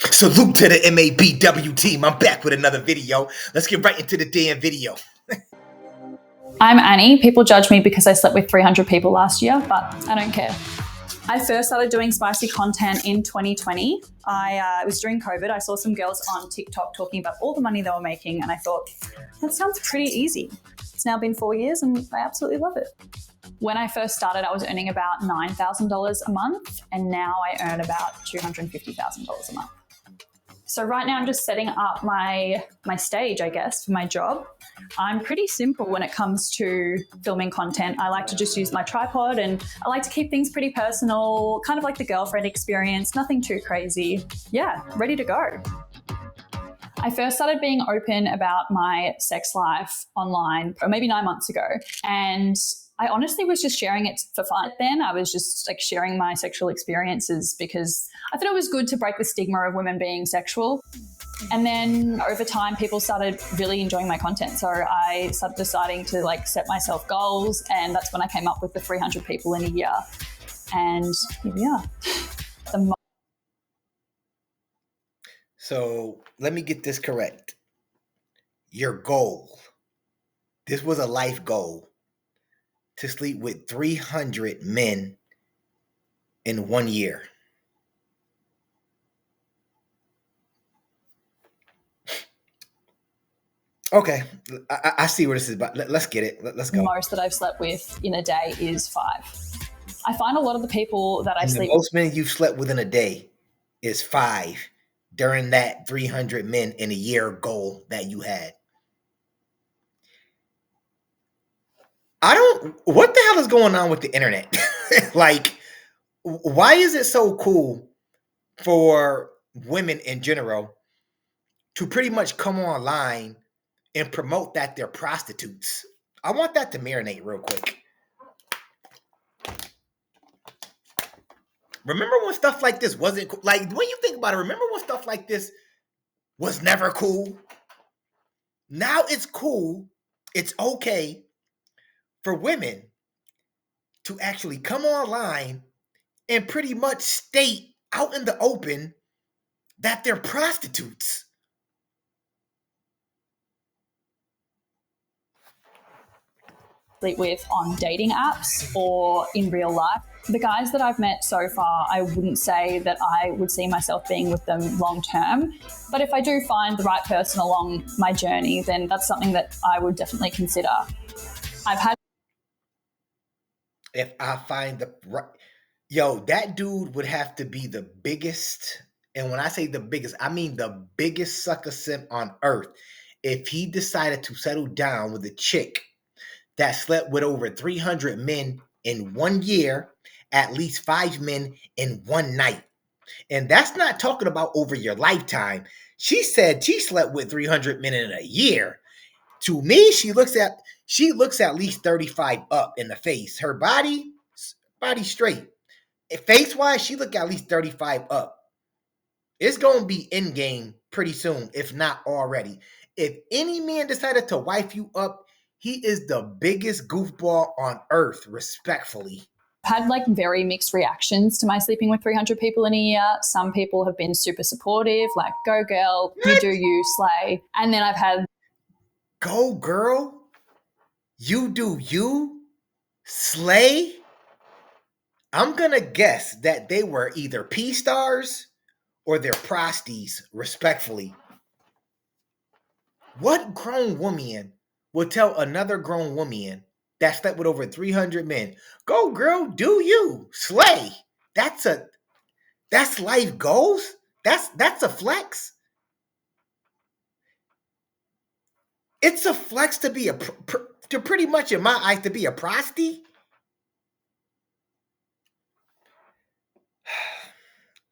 Salute to the MABW team. I'm back with another video. Let's get right into the damn video. I'm Annie. People judge me because I slept with 300 people last year, but I don't care. I first started doing spicy content in 2020. It was during COVID. I saw some girls on TikTok talking about all the money they were making, and I thought, that sounds pretty easy. It's now been 4 years and I absolutely love it. When I first started, I was earning about $9,000 a month, and now I earn about $250,000 a month. So right now I'm just setting up my stage, I guess, for my job. I'm pretty simple when it comes to filming content. I like to just use my tripod, and I like to keep things pretty personal, kind of like the girlfriend experience, nothing too crazy. Yeah, ready to go. I first started being open about my sex life online, or maybe 9 months ago. And I honestly was just sharing it for fun. Then I was just like sharing my sexual experiences because I thought it was good to break the stigma of women being sexual. And then over time, people started really enjoying my content. So I started deciding to set myself goals. And that's when I came up with the 300 people in a year. And here we are. So let me get this correct. Your goal, this was a life goal, to sleep with 300 men in 1 year. Okay, I see where this is about. Let's get it. Let's go. The most that I've slept with in a day is 5. I find a lot of the people that I sleep with. The most men you've slept with in a day is 5 during that 300 men in a year goal that you had. What the hell is going on with the internet? Why is it so cool for women in general to pretty much come online and promote that they're prostitutes? I want that to marinate real quick. Remember when stuff like this wasn't cool? Like, when you think about it, remember when stuff like this was never cool? Now it's cool. It's okay for women to actually come online and pretty much state out in the open that they're prostitutes. Sleep with on dating apps or in real life. The guys that I've met so far, I wouldn't say that I would see myself being with them long term. But if I do find the right person along my journey, then that's something that I would definitely consider. If I find the right, that dude would have to be the biggest. And when I say the biggest, I mean the biggest sucker simp on earth. If he decided to settle down with a chick that slept with over 300 men in 1 year, at least 5 men in 1 night. And that's not talking about over your lifetime. She said she slept with 300 men in a year. To me, she looks at least 35 up in the face. Her body straight. Face-wise, she look at least 35 up. It's going to be in game pretty soon, if not already. If any man decided to wife you up, he is the biggest goofball on earth, respectfully. I've had very mixed reactions to my sleeping with 300 people in a year. Some people have been super supportive, like, go girl, you do you, slay. And then I've had, go girl, you do you, slay. I'm going to guess that they were either P-stars or they're prosties, respectfully. What grown woman would tell another grown woman that slept with over 300 men, go girl, do you, slay? That's life goals. That's a flex. It's a flex to be to pretty much, in my eyes, to be a prosty.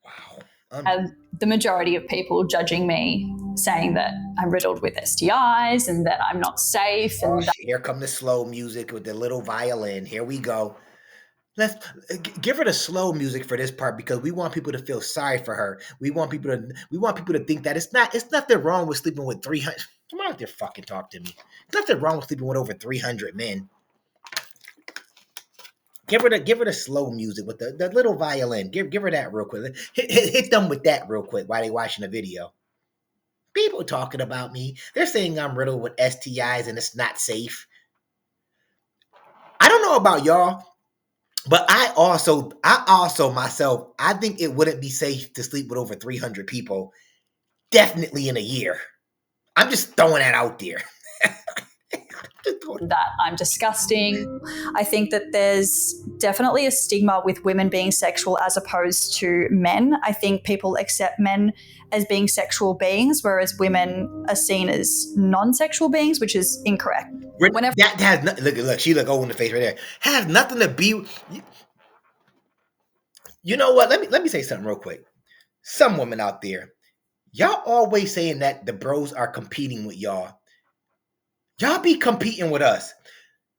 Wow. The majority of people judging me, saying that I'm riddled with STIs and that I'm not safe. And here come the slow music with the little violin. Here we go. Let's give her the slow music for this part, because we want people to feel sorry for her. We want people to think that it's nothing wrong with sleeping with 300. Come on out there, fucking talk to me. There's nothing wrong with sleeping with over 300 men. Give her the slow music with the little violin. Give her that real quick. Hit them with that real quick while they watching the video. People talking about me. They're saying I'm riddled with STIs and it's not safe. I don't know about y'all, but I also myself, I think it wouldn't be safe to sleep with over 300 people, definitely in a year. I'm just throwing that out there. That I'm disgusting. I think that there's definitely a stigma with women being sexual as opposed to men. I think people accept men as being sexual beings, whereas women are seen as non-sexual beings, which is incorrect. Whenever that has look, she look old in the face right there. Has nothing to be. You know what? Let me say something real quick. Some women out there, y'all always saying that the bros are competing with y'all. Y'all be competing with us.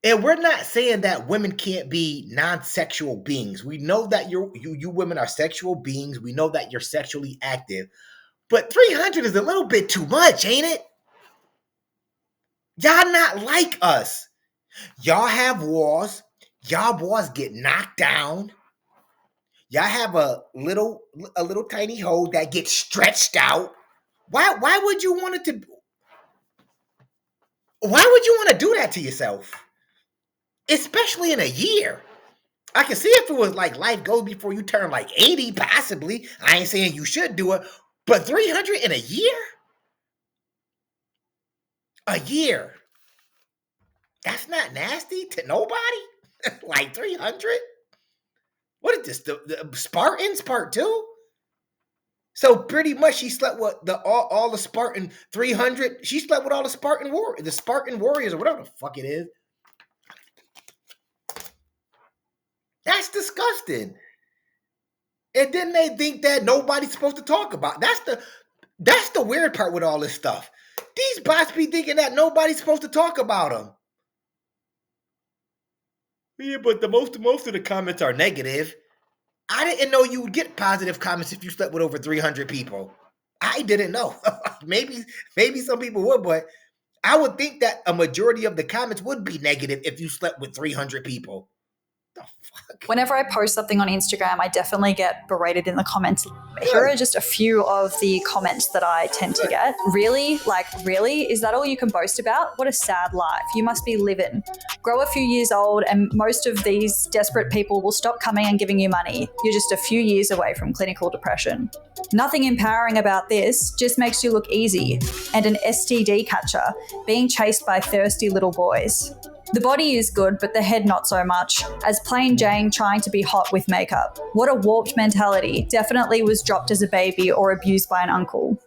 And we're not saying that women can't be non-sexual beings. We know that you women are sexual beings. We know that you're sexually active. But 300 is a little bit too much, ain't it? Y'all not like us. Y'all have wars. Y'all boys get knocked down. Y'all have a little tiny hole that gets stretched out. Why would you want it to? Why would you want to do that to yourself? Especially in a year. I can see if it was like life goes before you turn like 80, possibly. I ain't saying you should do it, but 300 in a year? A year. That's not nasty to nobody? Like 300? What is this? The Spartans part 2? So pretty much she slept with all the Spartan 300. She slept with all the Spartan warriors or whatever the fuck it is. That's disgusting. And then they think that nobody's supposed to talk about. That's the weird part with all this stuff. These bots be thinking that nobody's supposed to talk about them. Yeah, but the most of the comments are negative. I didn't know you would get positive comments if you slept with over 300 people. I didn't know. maybe some people would, but I would think that a majority of the comments would be negative if you slept with 300 people. The fuck? Whenever I post something on Instagram, I definitely get berated in the comments. Here are just a few of the comments that I tend to get. Really? Like, really? Is that all you can boast about? What a sad life. You must be living. Grow a few years old and most of these desperate people will stop coming and giving you money. You're just a few years away from clinical depression. Nothing empowering about this, just makes you look easy. And an STD catcher, being chased by thirsty little boys. The body is good, but the head not so much, as plain Jane trying to be hot with makeup. What a warped mentality. Definitely was dropped as a baby or abused by an uncle.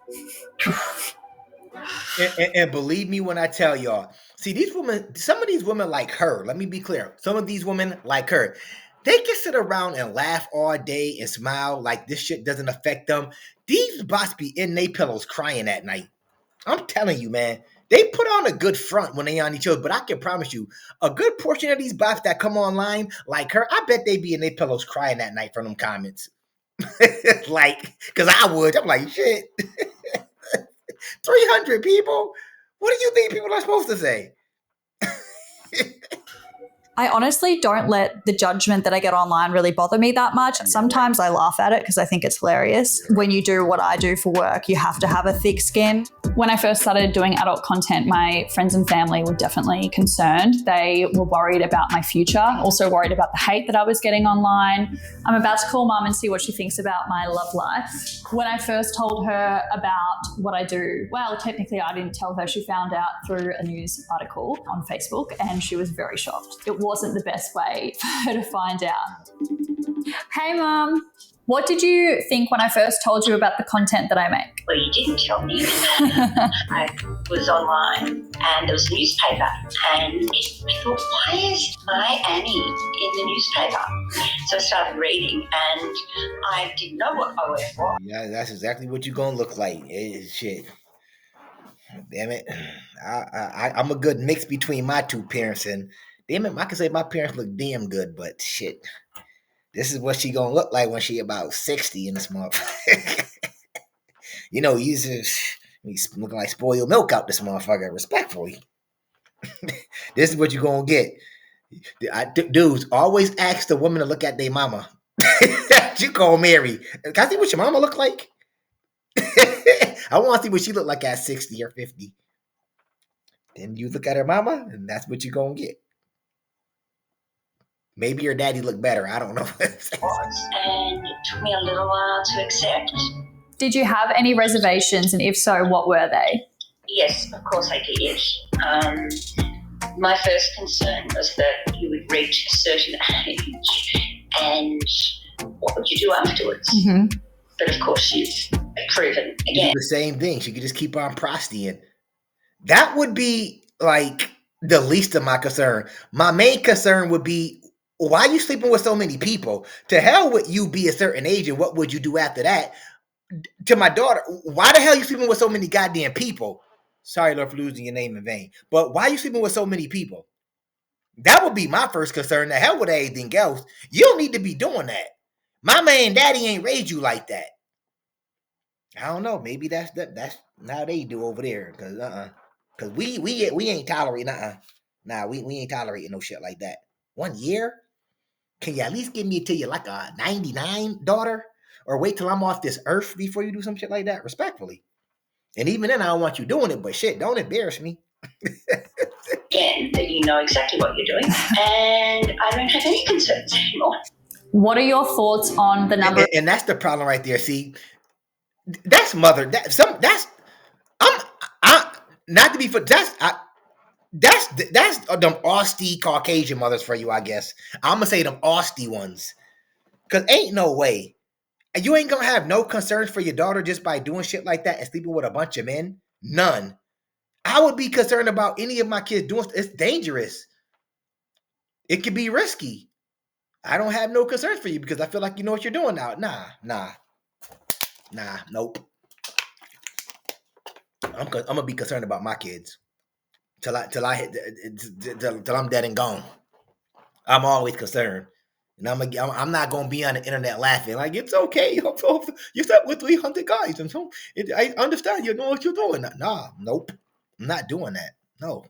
And believe me when I tell y'all, see, these women, some of these women like her, let me be clear, some of these women like her, they can sit around and laugh all day and smile like this shit doesn't affect them. These bots be in they pillows crying at night. I'm telling you, man. They put on a good front when they on each other, but I can promise you, a good portion of these bots that come online like her, I bet they be in their pillows crying that night from them comments. Like, because I would. I'm like, shit. 300 people? What do you think people are supposed to say? I honestly don't let the judgment that I get online really bother me that much. Sometimes I laugh at it because I think it's hilarious. When you do what I do for work, you have to have a thick skin. When I first started doing adult content, my friends and family were definitely concerned. They were worried about my future, also worried about the hate that I was getting online. I'm about to call mum and see what she thinks about my love life. When I first told her about what I do, well, technically I didn't tell her. She found out through a news article on Facebook and she was very shocked. It wasn't the best way for her to find out. Hey, Mum. What did you think when I first told you about the content that I make? Well, you didn't tell me. I was online and there was a newspaper and I thought, why is my Annie in the newspaper? So I started reading and I didn't know what OF was. Yeah, that's exactly what you're going to look like. Shit. Damn it. I'm a good mix between my two parents, and damn it, I can say my parents look damn good, but shit. This is what she gonna look like when she about 60 in this month. You know, he's looking like spoiled milk out this motherfucker, respectfully. This is what you're gonna get. Dudes always ask the woman to look at their mama. You call Mary. Can I see what your mama look like? I want to see what she look like at 60 or 50. Then you look at her mama, and that's what you're gonna get. Maybe your daddy look better. I don't know. And it took me a little while to accept. Did you have any reservations, and if so, what were they? Yes, of course I did. My first concern was that you would reach a certain age, and what would you do afterwards? Mm-hmm. But of course, she's proven You do again. the same thing. She could just keep on prostying. That would be like the least of my concern. My main concern would be, why are you sleeping with so many people? To hell with you be a certain age, and what would you do after that? To my daughter, why the hell are you sleeping with so many goddamn people? Sorry, Lord, for losing your name in vain. But why are you sleeping with so many people? That would be my first concern. The hell with anything else. You don't need to be doing that. Mama and daddy ain't raised you like that. I don't know. Maybe that's how they do over there. Cause we ain't tolerating. Nah, we ain't tolerating no shit like that. 1 year? Can you at least give me till you like a 99, daughter? Or wait till I'm off this earth before you do some shit like that? Respectfully. And even then, I don't want you doing it, but shit, don't embarrass me. Again, that you know exactly what you're doing, and I don't have any concerns anymore. What are your thoughts on the number? And that's the problem right there. See, that's mother. That's not to be for that's them Austie Caucasian mothers for you, I guess. I'm gonna say them Austie ones, cause ain't no way you ain't gonna have no concerns for your daughter just by doing shit like that and sleeping with a bunch of men. None. I would be concerned about any of my kids doing. It's dangerous. It could be risky. I don't have no concerns for you because I feel like you know what you're doing now. Nah, nope. I'm gonna be concerned about my kids till I'm dead and gone. I'm always concerned, and I'm not gonna be on the internet laughing like it's okay. You slept with 300 guys, and so I understand you know what you're doing. Nah, nope. I'm not doing that. No.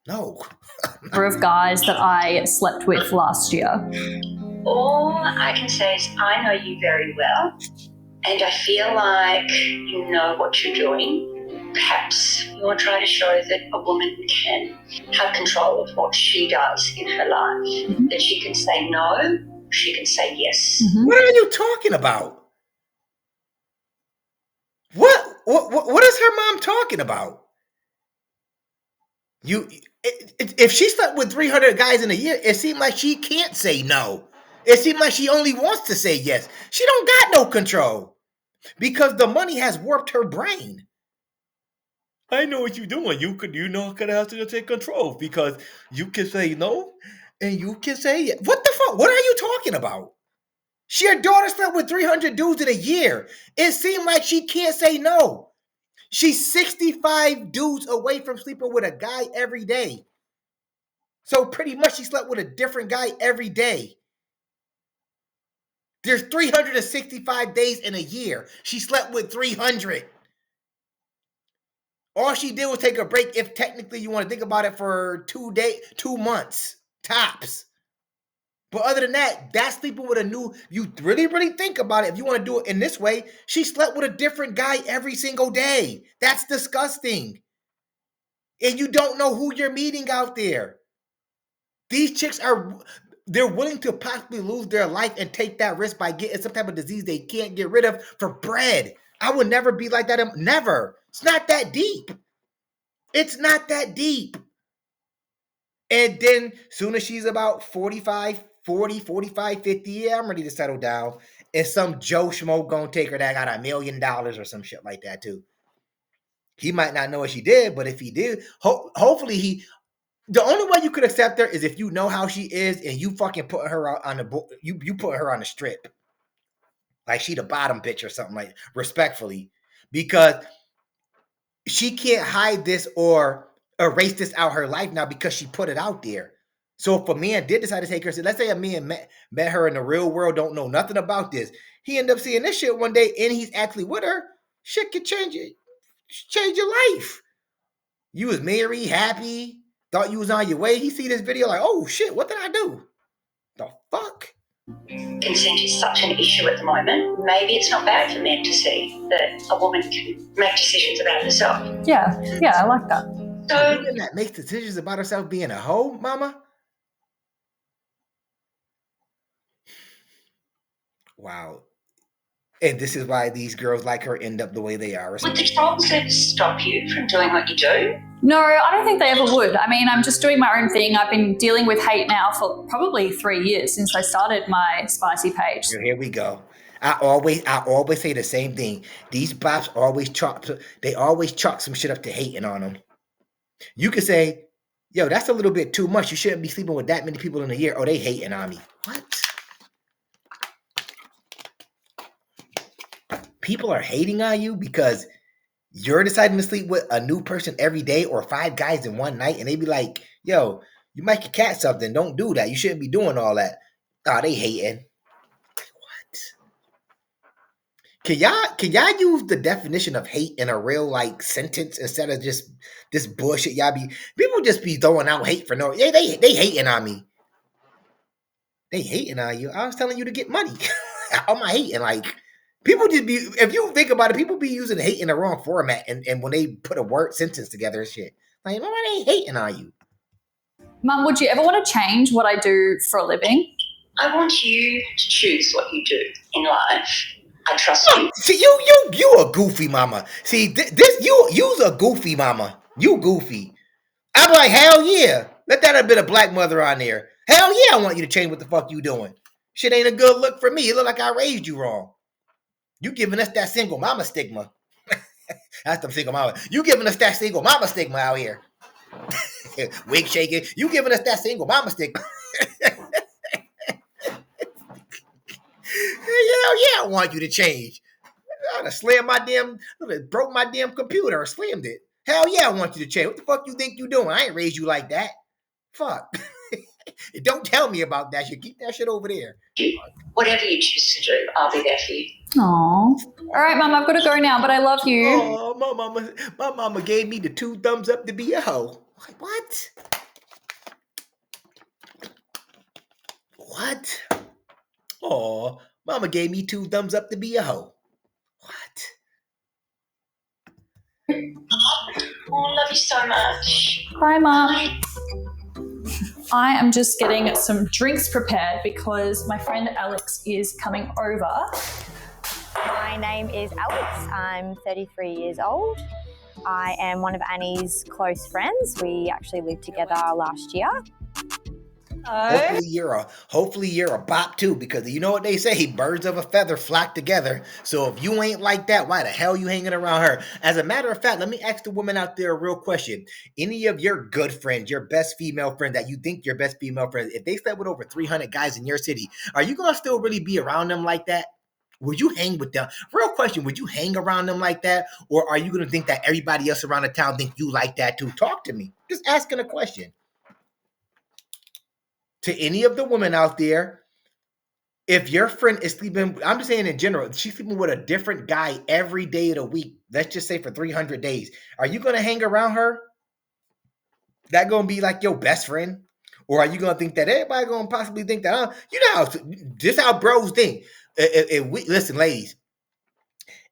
Number of guys that I slept with last year? All I can say is I know you very well, and I feel like you know what you're doing. Perhaps you want to try to show that a woman can have control of what she does in her life. Mm-hmm. That she can say no, she can say yes. Mm-hmm. What are you talking about? What is her mom talking about? If she slept with 300 guys in a year, it seemed like she can't say no. It seemed like she only wants to say yes. She don't got no control because the money has warped her brain. I know what you're doing. You're not gonna have to take control because you can say no and you can say yes. What the fuck? What are you talking about? Your daughter slept with 300 dudes in a year. It seemed like she can't say no. She's 65 dudes away from sleeping with a guy every day. So pretty much she slept with a different guy every day. There's 365 days in a year. She slept with 300. All she did was take a break, if technically you want to think about it, for 2 months, tops. But other than that, that's sleeping with a new, you really, really think about it. If you want to do it in this way, she slept with a different guy every single day. That's disgusting. And you don't know who you're meeting out there. These chicks they're willing to possibly lose their life and take that risk by getting some type of disease they can't get rid of for bread. I would never be like that. Never. It's not that deep. It's not that deep. And then soon as she's about 45, 50, yeah, I'm ready to settle down. And some Joe Schmo gonna take her that got $1 million or some shit like that too. He might not know what she did, but if he did, hopefully the only way you could accept her is if you know how she is and you fucking put her on you put her on the strip. Like she the bottom bitch or something, like respectfully. Because she can't hide this or erase this out her life now because she put it out there. So if a man did decide to take her, so let's say a man met her in the real world, don't know nothing about this. He ended up seeing this shit one day and he's actually with her. Shit could change your life. You was married, happy, Thought you was on your way. He see this video like, oh shit, what did I do? The fuck? Consent is such an issue at the moment. Maybe it's not bad for men to see that a woman can make decisions about herself. Yeah, I like that. So a woman that makes decisions about herself being a hoe, mama? Wow. And this is why these girls like her end up the way they are. Would the trolls ever stop you from doing what you do? No, I don't think they ever would. I mean, I'm just doing my own thing. I've been dealing with hate now for probably 3 years since I started my spicy page. Here we go. I always say the same thing. These bops always chalk some shit up to hating on them. You could say, yo, that's a little bit too much. You shouldn't be sleeping with that many people in a year. Oh, they hating on me. What? People are hating on you because you're deciding to sleep with a new person every day or 5 guys in one night, and they be like, yo, you might get cat something. Don't do that. You shouldn't be doing all that. Oh, they hating. What? Can y'all use the definition of hate in a real like sentence instead of just this bullshit y'all be? People just be throwing out hate for no. Yeah, they hating on me. They hating on you. I was telling you to get money. How am I hating? Like, people just be, if you think about it, people be using hate in the wrong format, and when they put a word sentence together and shit, like, no, they ain't hating on you. Mum, would you ever want to change what I do for a living? I want you to choose what you do in life. I trust you. See, you a goofy mama. See, you's a goofy mama. You goofy. I'm like, hell yeah. Let that have been a black mother on there. Hell yeah, I want you to change what the fuck you doing. Shit ain't a good look for me. It look like I raised you wrong. You giving us that single mama stigma. That's the single mama. You giving us that single mama stigma out here. Wig shaking. You giving us that single mama stigma. Hell yeah, I want you to change. I done slammed my damn, broke my damn computer or slammed it. Hell yeah, I want you to change. What the fuck you think you doing? I ain't raised you like that. Fuck. Don't tell me about that shit. Keep that shit over there. Whatever you choose to do, I'll be there for you. Aww. All right, Mum, I've got to go now, but I love you. Oh, my mama gave me the 2 thumbs up to be a hoe. Like, what? What? Oh, mama gave me 2 thumbs up to be a hoe. What? Oh, love you so much. Bye, Mum. I am just getting some drinks prepared because my friend Alex is coming over. My name is Alex. I'm 33 years old. I am one of Annie's close friends. We actually lived together last year. Hopefully you're a bop too, because you know what they say, birds of a feather flock together. So if you ain't like that, why the hell you hanging around her? As a matter of fact, let me ask the woman out there a real question. Any of your good friends, your best female friend that you think your best female friends, if they slept with over 300 guys in your city, are you gonna still really be around them like that? Would you hang with them? Real question, would you hang around them like that? Or are you gonna think that everybody else around the town think you like that too? Talk to me. Just asking a question. To any of the women out there, if your friend is sleeping, I'm just saying in general, she's sleeping with a different guy every day of the week, let's just say for 300 days, are you going to hang around her? That going to be like your best friend? Or are you going to think that everybody going to possibly think that, you know, this how bros think. Listen, ladies,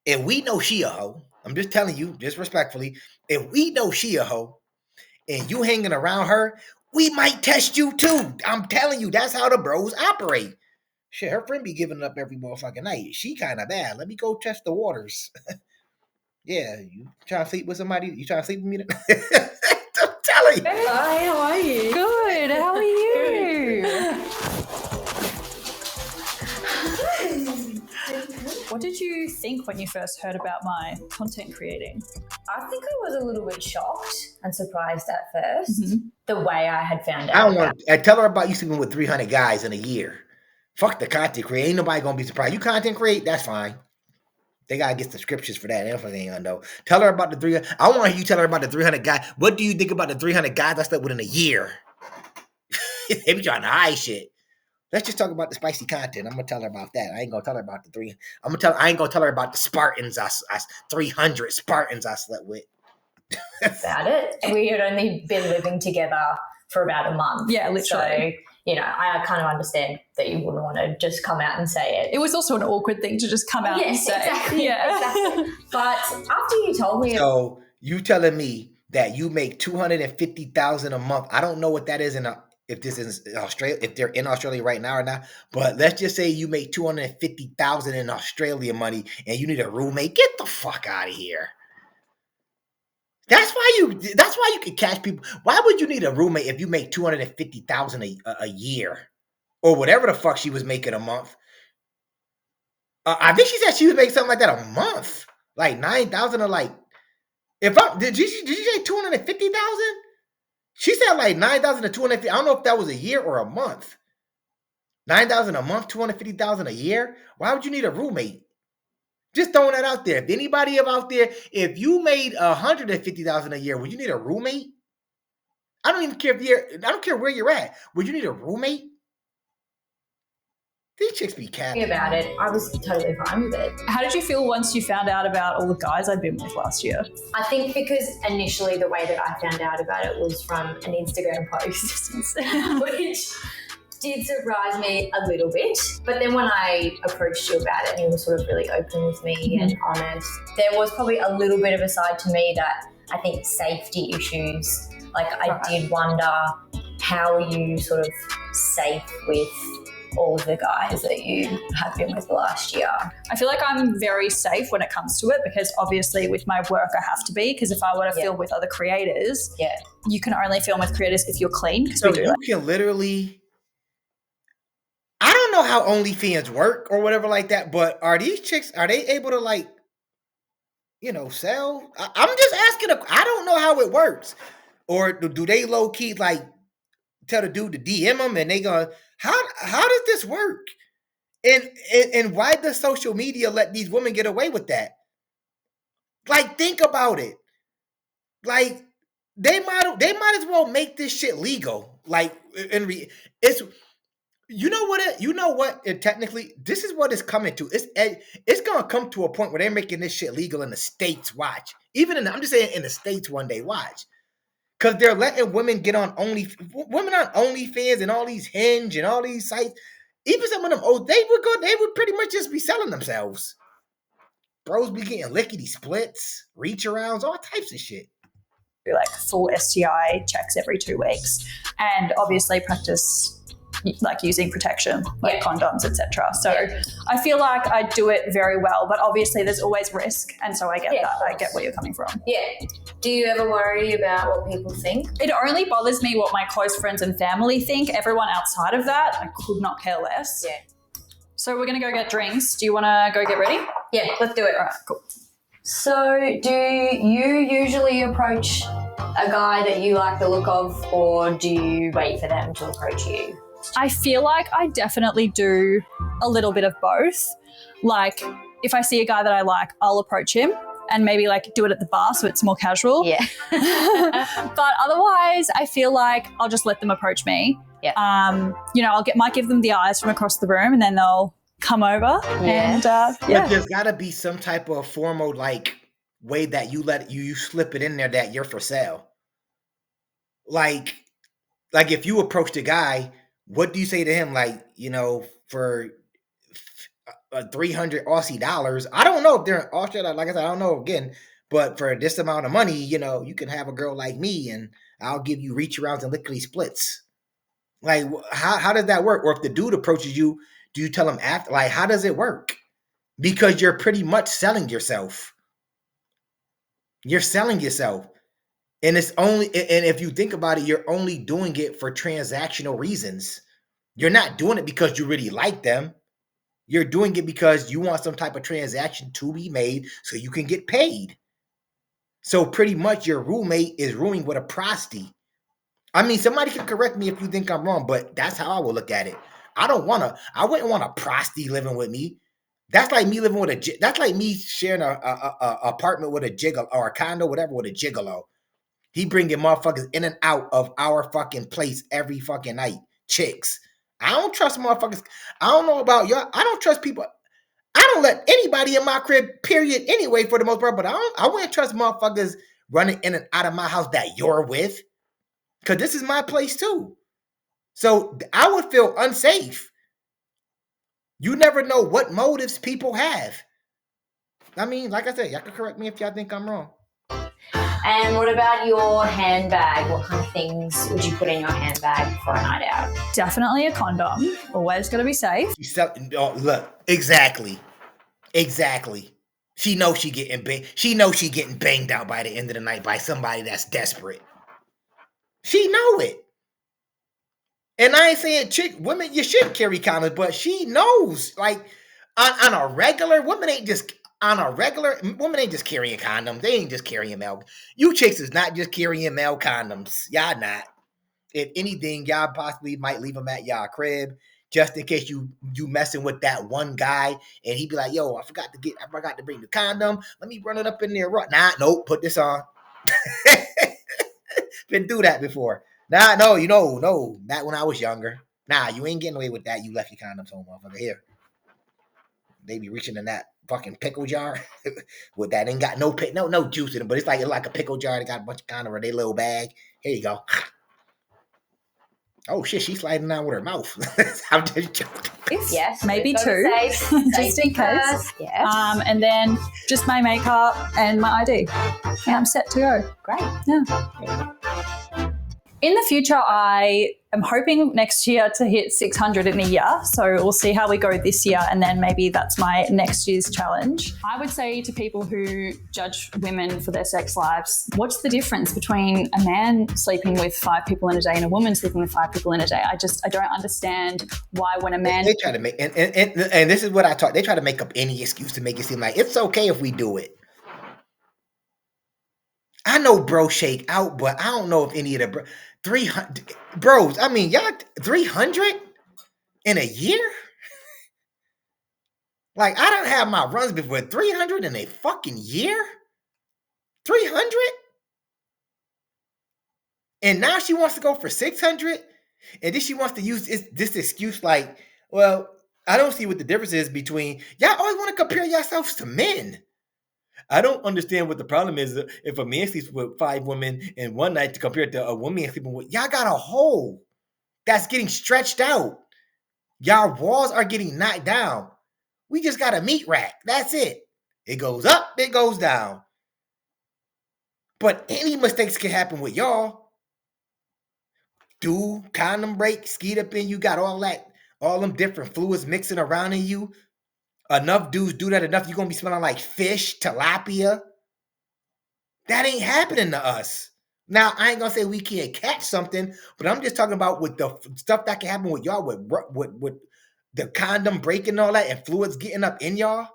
if we know she a hoe, I'm just telling you, just respectfully, if we know she a hoe and you hanging around her, we might test you too. I'm telling you, that's how the bros operate. Shit, her friend be giving up every motherfucking night. She kind of bad. Let me go test the waters. Yeah, you trying to sleep with somebody? You trying to sleep with me? I'm telling you. Hi, how are you? Good. How are you? What did you think when you first heard about my content creating? I think I was a little bit shocked and surprised at first, the way I had found out. I don't want to tell her about you sleeping with 300 guys in a year. Fuck the content create. Ain't nobody gonna be surprised. You content create, that's fine. They gotta get subscriptions for that. They ain't gonna know. Tell her about the 300. I want you to tell her about the 300 guys. What do you think about the 300 guys I slept with in a year? They be trying to hide shit. Let's just talk about the spicy content. I'm gonna tell her about that. I ain't gonna tell her about the 3. I ain't gonna tell her about the Spartans. 300 Spartans I slept with. about it. We had only been living together for about a month. Yeah, literally. So, you know, I kind of understand that you wouldn't want to just come out and say it. It was also an awkward thing to just come out and say. Exactly, Yeah. exactly. But after you told me, So you telling me that you make $250,000 a month? I don't know what that is if this is Australia, if they're in Australia right now or not. But let's just say you make $250,000 in Australia money, and you need a roommate. Get the fuck out of here. That's why you can catch people. Why would you need a roommate if you make $250,000 a year, or whatever the fuck she was making a month? I think she said she was making something like that a month, like 9,000 or like. Did you say 250,000? She said like 9,000 to 250. I don't know if that was a year or a month. 9,000 a month, 250,000 a year. Why would you need a roommate? Just throwing that out there. If anybody out there, if you made 150,000 a year, would you need a roommate? I don't even care I don't care where you're at. Would you need a roommate? These chicks be capping about it, I was totally fine with it. How did you feel once you found out about all the guys I'd been with last year? I think because initially the way that I found out about it was from an Instagram post, which did surprise me a little bit. But then when I approached you about it and you were sort of really open with me and honest, there was probably a little bit of a side to me that I think safety issues, like I did wonder, how are you sort of safe with all of the guys that you have been with last year? I feel like I'm very safe when it comes to it, because obviously with my work I have to be, because if I were to film with other creators, you can only film with creators if you're clean. So you can literally, I don't know how OnlyFans work or whatever like that, but are these chicks, are they able to like, you know, sell? I'm just asking, I don't know how it works. Or do they low key like tell the dude to DM them and they go, how does this work? And why does social media let these women get away with that? Like, think about it. Like, they might as well make this shit legal. Like, it's, you know what? Technically, this is what it's coming to. It's gonna come to a point where they're making this shit legal in the States. Watch, I'm just saying in the States one day. Watch. Because they're letting women get on women on OnlyFans and all these Hinge and all these sites. Even some of them, they would pretty much just be selling themselves. Bros be getting lickety splits, reach arounds, all types of shit. Like full STI checks every 2 weeks, and obviously practice like using protection, like condoms, etc. So I feel like I do it very well, but obviously there's always risk, and so I get that. I get where you're coming from. Yeah. Do you ever worry about what people think? It only bothers me what my close friends and family think. Everyone outside of that, I could not care less. Yeah. So we're gonna go get drinks. Do you want to go get ready? Yeah, let's do it. All right, cool. So do you usually approach a guy that you like the look of, or do you wait for them to approach you? I feel like I definitely do a little bit of both. Like, if I see a guy that I like, I'll approach him and maybe like do it at the bar so it's more casual. Yeah. But otherwise, I feel like I'll just let them approach me. Yeah. You know, might give them the eyes from across the room, and then they'll come over. And But there's got to be some type of formal like way that you slip it in there that you're for sale. Like if you approach the guy, what do you say to him? Like, you know, for 300 Aussie dollars, I don't know if they're in Australia. Like I said, I don't know again, but for this amount of money, you know, you can have a girl like me, and I'll give you reach arounds and lickety splits. Like, how does that work? Or if the dude approaches you, do you tell him after? Like, how does it work? Because you're pretty much selling yourself. You're selling yourself. And if you think about it, you're only doing it for transactional reasons. You're not doing it because you really like them. You're doing it because you want some type of transaction to be made so you can get paid. So pretty much your roommate is rooming with a prostitute. I mean, somebody can correct me if you think I'm wrong, but that's how I will look at it. I wouldn't want a prostitute living with me. That's like me living with that's like me sharing a apartment with a gigolo, or a condo, whatever, with a gigolo. He bringing motherfuckers in and out of our fucking place every fucking night. Chicks. I don't trust motherfuckers. I don't know about y'all. I don't trust people. I don't let anybody in my crib, period, anyway, for the most part. But I wouldn't trust motherfuckers running in and out of my house that you're with? Because this is my place too. So I would feel unsafe. You never know what motives people have. I mean, like I said, y'all can correct me if y'all think I'm wrong. And what about your handbag? What kind of things would you put in your handbag for a night out? Definitely a condom. Always got to be safe. Look, exactly. She knows she getting banged out by the end of the night by somebody that's desperate. She know it. And I ain't saying women, you should carry condoms, but she knows. Like on a regular, women ain't just carrying condoms. They ain't just carrying male. You chicks is not just carrying male condoms. Y'all not. If anything, y'all possibly might leave them at y'all crib just in case you messing with that one guy and he be like, yo, I forgot to bring the condom. Let me run it up in there. Nope, put this on. Been through that before. No, not when I was younger. Nah, you ain't getting away with that. You left your condoms home, motherfucker. Here. They be reaching in that fucking pickle jar with that ain't got no juice in it, but it's like a pickle jar that got a bunch of condoms in their little bag. Here you go. Oh shit, she's sliding down with her mouth. I'm just joking. Yes, maybe two, just in case. Yes. And then just my makeup and my ID. And I'm set to go. Great. Yeah. In the future, I am hoping next year to hit 600 in a year. So we'll see how we go this year. And then maybe that's my next year's challenge. I would say to people who judge women for their sex lives, what's the difference between a man sleeping with 5 people in a day and a woman sleeping with 5 people in a day? I don't understand why when a man... They try to make... And this is what I taught. They try to make up any excuse to make it seem like it's okay if we do it. I know bro shake out, but I don't know if any of the 300 bros. I mean, y'all 300 in a year? Like I don't have my runs before 300 in a fucking year. 300, and now she wants to go for 600, and then she wants to use this excuse like, well, I don't see what the difference is between y'all. Always want to compare yourselves to men. I don't understand what the problem is if a man sleeps with 5 women in one night to compare it to a woman sleeping with. Y'all got a hole that's getting stretched out. Y'all walls are getting knocked down. We just got a meat rack. That's it. It goes up, it goes down. But any mistakes can happen with y'all. Do condom break, skeet up in you, got all them different fluids mixing around in you. Enough dudes do that enough, you're going to be smelling like fish, tilapia. That ain't happening to us. Now, I ain't going to say we can't catch something, but I'm just talking about with the stuff that can happen with y'all, with the condom breaking and all that, and fluids getting up in y'all.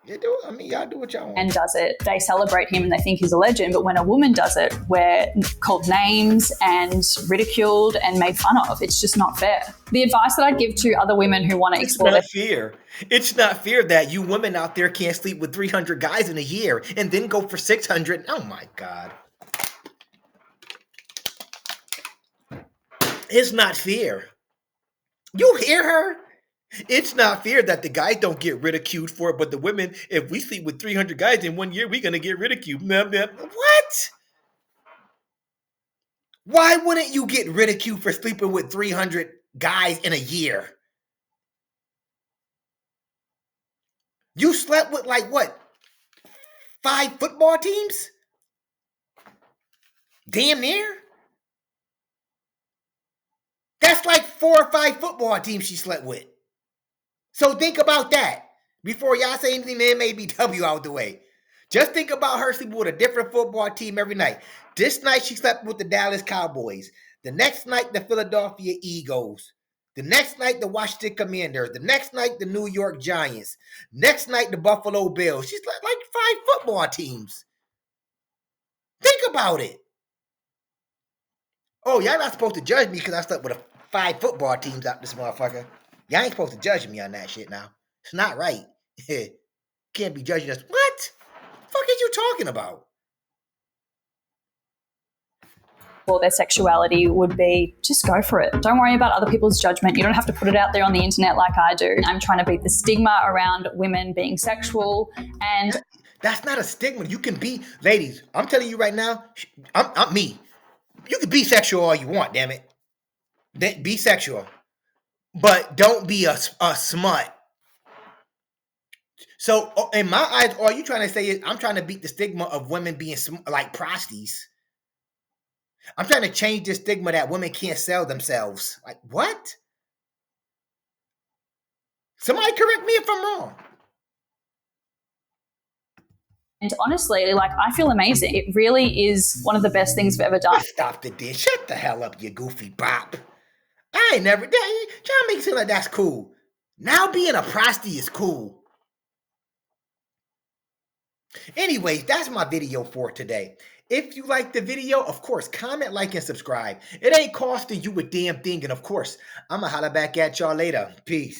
You do it. I mean, y'all do what y'all want. And does it, they celebrate him and they think he's a legend. But when a woman does it, we're called names and ridiculed and made fun of. It's just not fair. The advice that I'd give to other women who want to explore their fear. It's not fair that you women out there can't sleep with 300 guys in a year and then go for 600. Oh my God. It's not fair. You hear her? It's not fair that the guys don't get ridiculed for it, but the women, if we sleep with 300 guys in 1 year, we're going to get ridiculed. What? Why wouldn't you get ridiculed for sleeping with 300 guys in a year? You slept with like what? 5 football teams? Damn near? That's like 4 or 5 football teams she slept with. So think about that before y'all say anything to MABW out the way. Just think about her sleeping with a different football team every night. This night she slept with the Dallas Cowboys. The next night the Philadelphia Eagles. The next night the Washington Commanders. The next night the New York Giants. Next night the Buffalo Bills. She's like 5 football teams. Think about it. Oh, y'all not supposed to judge me because I slept with 5 football teams out this motherfucker. Y'all ain't supposed to judge me on that shit now. It's not right. Can't be judging us. What? The fuck is you talking about? Or their sexuality would be just go for it. Don't worry about other people's judgment. You don't have to put it out there on the internet like I do. I'm trying to beat the stigma around women being sexual and That's not a stigma. You can be, ladies, I'm telling you right now, I'm me. You can be sexual all you want, damn it. Be sexual. But don't be a smut. So in my eyes, all you trying to say is I'm trying to beat the stigma of women being like prosties. I'm trying to change the stigma that women can't sell themselves. Like, what? Somebody correct me if I'm wrong. And honestly, like, I feel amazing. It really is one of the best things I've ever done. Stop the dish. Shut the hell up, you goofy bop. I ain't never, trying to make it seem like that's cool. Now being a prosty is cool. Anyways, that's my video for today. If you like the video, of course, comment, like, and subscribe. It ain't costing you a damn thing. And of course, I'm going to holler back at y'all later. Peace.